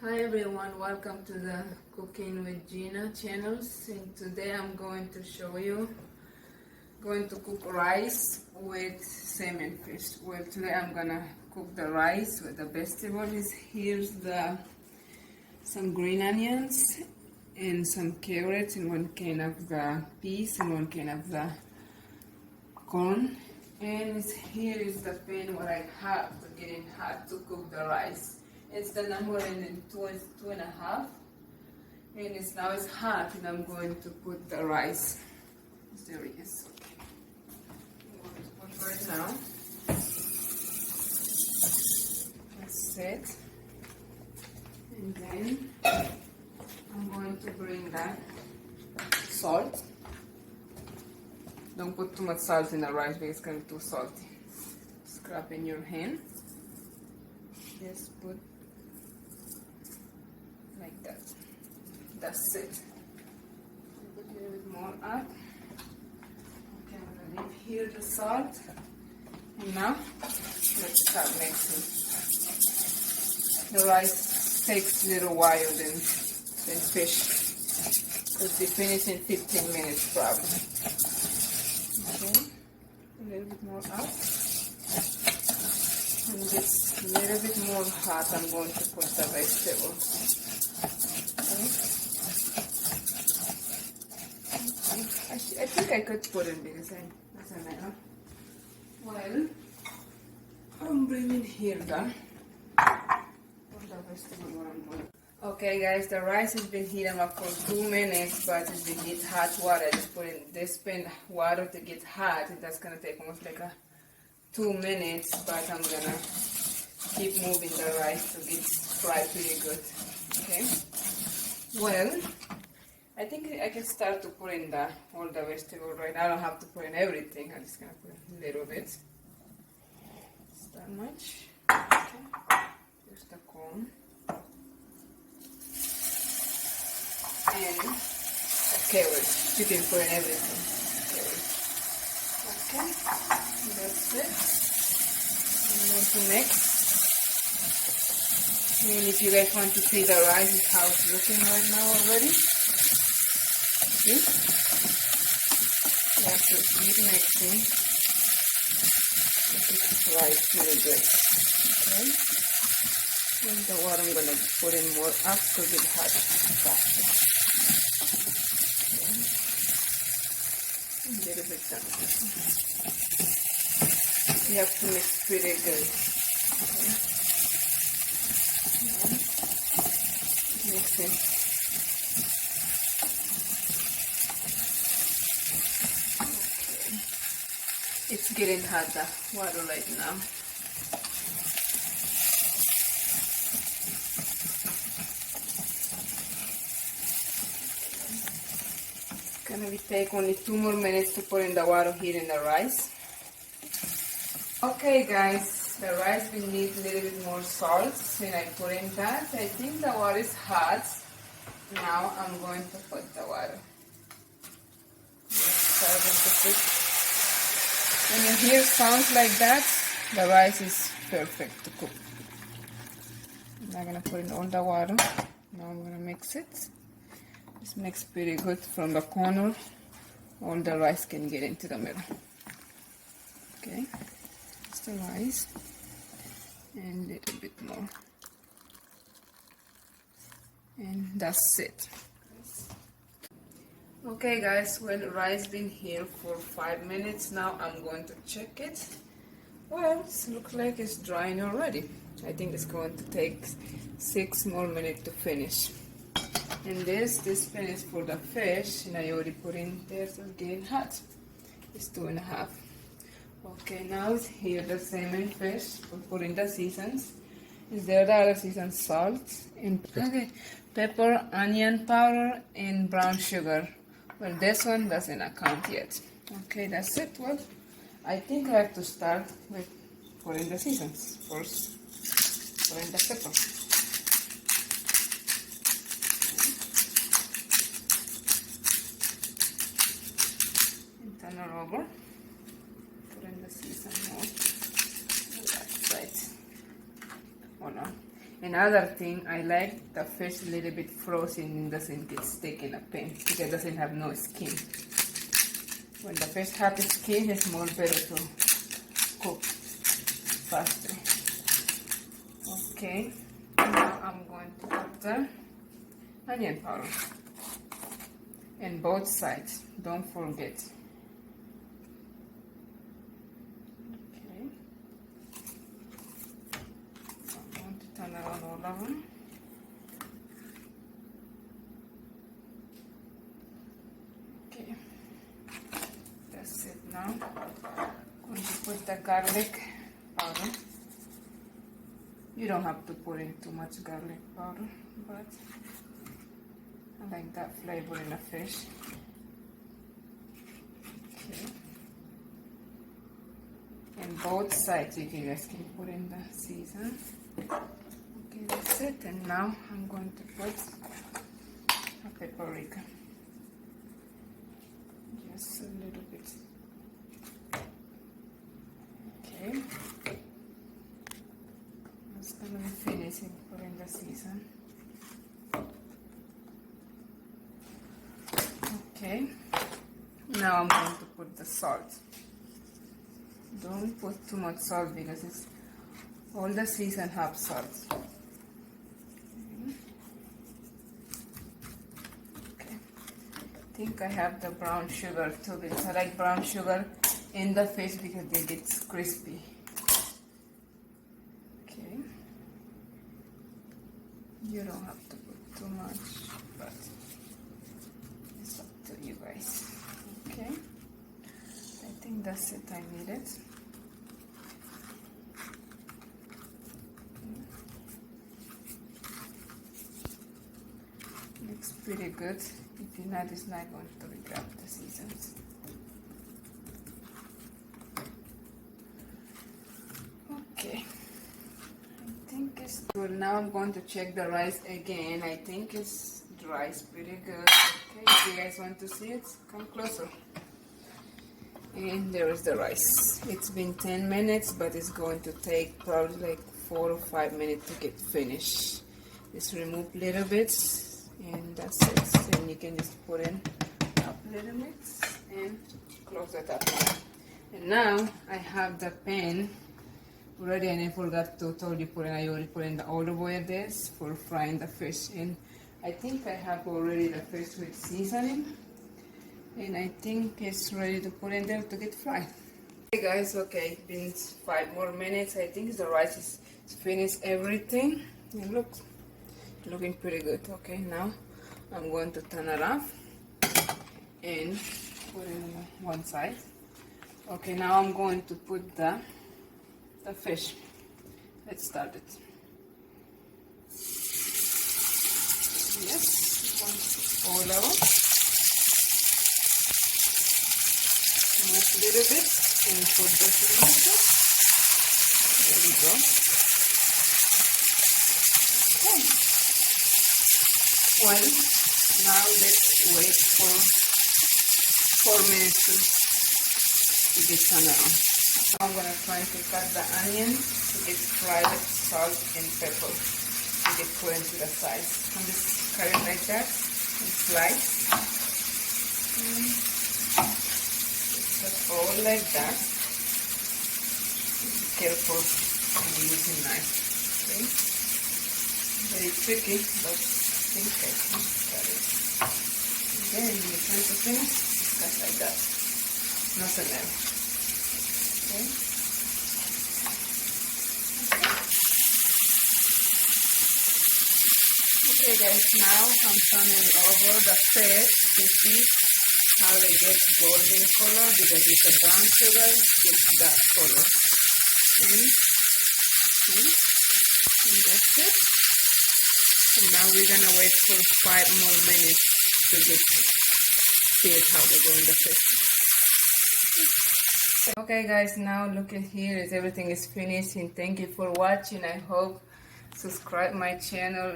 Hi everyone, welcome to the Cooking with Gina channels, and today I'm going to show you going to cook rice with salmon fish. Well, today I'm gonna cook the rice with the vegetables. Here's some green onions and some carrots and 1 can of the peas and 1 can of the corn. And here is the pan where I have to get it hot to cook the rice. It's the number in 2.5, and now it's hot, and I'm going to put the rice. There it is. Okay. I'm going to put right now. That's it. And then I'm going to bring the salt. Don't put too much salt in the rice because it's going to be too salty. Scrap in your hand. Just put like that. That's it. Put a little bit more up. Okay, I'm gonna leave here the salt. And now let's start mixing. The rice takes a little while than fish, because they finish in 15 minutes probably. Okay, a little bit more up. When it gets a little bit more hot, I'm going to put the vegetables. I think I could put it because it doesn't matter. Well, I'm bringing here the vegetable what I'm doing. Okay guys, the rice has been heating up for 2 minutes, but it's been heat hot water. I just put in this pan water to get hot, and that's gonna take almost like 2 minutes, but I'm gonna keep moving the rice to get fried pretty good. Okay. Well, I think I can start to put in all the vegetables right now. I don't have to put in everything. I'm just gonna put a little bit. It's that much. Okay. Here's the corn. And the carrots. You can put in everything. Okay. That's it. I'm going to mix. And if you guys want to see the rice, how it's looking right now already. See? You have to keep mixing. It's rice really good. Okay? And the water I'm going to put in more up to get hot faster. Okay. A little bit down. You have to mix pretty good. Okay? Mix it. Okay. It's getting hot, the water right now. It's gonna take only 2 more minutes to put in the water here in the rice. Okay guys, the rice will need a little bit more salt. When I put in that, I think the water is hot. Now I'm going to put the water. When you hear sounds like that, the rice is perfect to cook. I'm going to put in all the water. Now I'm going to mix it. Just mix pretty good from the corner. All the rice can get into the middle. Okay. The rice and a little bit more, and that's it. Okay guys, well, rice been here for 5 minutes now. I'm going to check it. Well, it looks like it's drying already. I think it's going to take 6 more minutes to finish. And this pan is for the fish, and I already put in there to get hot. It's 2.5. Okay, now it's here the salmon fish. We'll put in the seasons. Is there the other season? Salt and pepper, onion powder, and brown sugar. Well, this one doesn't count yet. Okay, that's it. Well, I think I have to start with putting the seasons first. Put in the pepper. And turn it over. In the season more. That's right. Oh no. Another thing, I like the fish a little bit frozen and doesn't get stuck in a pan because it doesn't have no skin. When the fish has skin, it's more better to cook faster. Okay, now I'm going to put the onion powder and both sides, don't forget. Okay, so I'm going to turn around all of them. Okay, that's it now. I'm going to put the garlic powder. You don't have to put in too much garlic powder, but I like that flavor in the fish. Okay. And both sides you guys can put in the season. Okay, that's it. And now I'm going to put a paprika. Just a little bit. Okay. I'm just going to be finishing putting the season. Okay, now I'm going to put the salt. Don't put too much salt because it's all the season have salt. Okay, I think I have the brown sugar too because I like brown sugar in the fish because it gets crispy. Okay, you don't have to put too much, but it's up to you guys. Okay, I think that's it. I need it. Looks pretty good. If you're not, it's not going to regret the seasons. Okay, I think it's good. Now I'm going to check the rice again. I think it's dry. It's pretty good. Okay, if you guys want to see it, come closer. And there is the rice. It's been 10 minutes, but it's going to take probably like 4 or 5 minutes to get finished. Just remove a little bit, and that's it. And you can just put in a little bit and close it up. And now I have the pan ready, and I forgot to tell you I already put in the olive oil there for frying the fish. And I think I have already the fish with seasoning, and I think it's ready to put in there to get fried. Okay guys, okay, been 5 more minutes. I think the rice is finished everything, and look, looking pretty good. Okay, now I'm going to turn it off and put it on one side. Okay, now I'm going to put the fish. Let's start it. Yes, all over. Move a little bit and put the tomato. There we go. Okay. Well, now let's wait for 4 minutes to get turned around. Now I'm gonna try to cut the onion to get fried with salt and pepper to get put into the size. I'm just cut it like that and slice. Just all like that. Be careful when you're using knife. Okay? Very tricky, but I think I can cut it. Okay, and when you're trying to finish, cut like that. Nothing else. Okay. Okay guys, now I'm turning over the fish to see how they get golden color because it's a brown sugar, it's that color. And that's it. And now we're gonna wait for 5 more minutes to get see how they go in the fish. Okay guys, now look at here, everything is finished, and thank you for watching. I hope subscribe my channel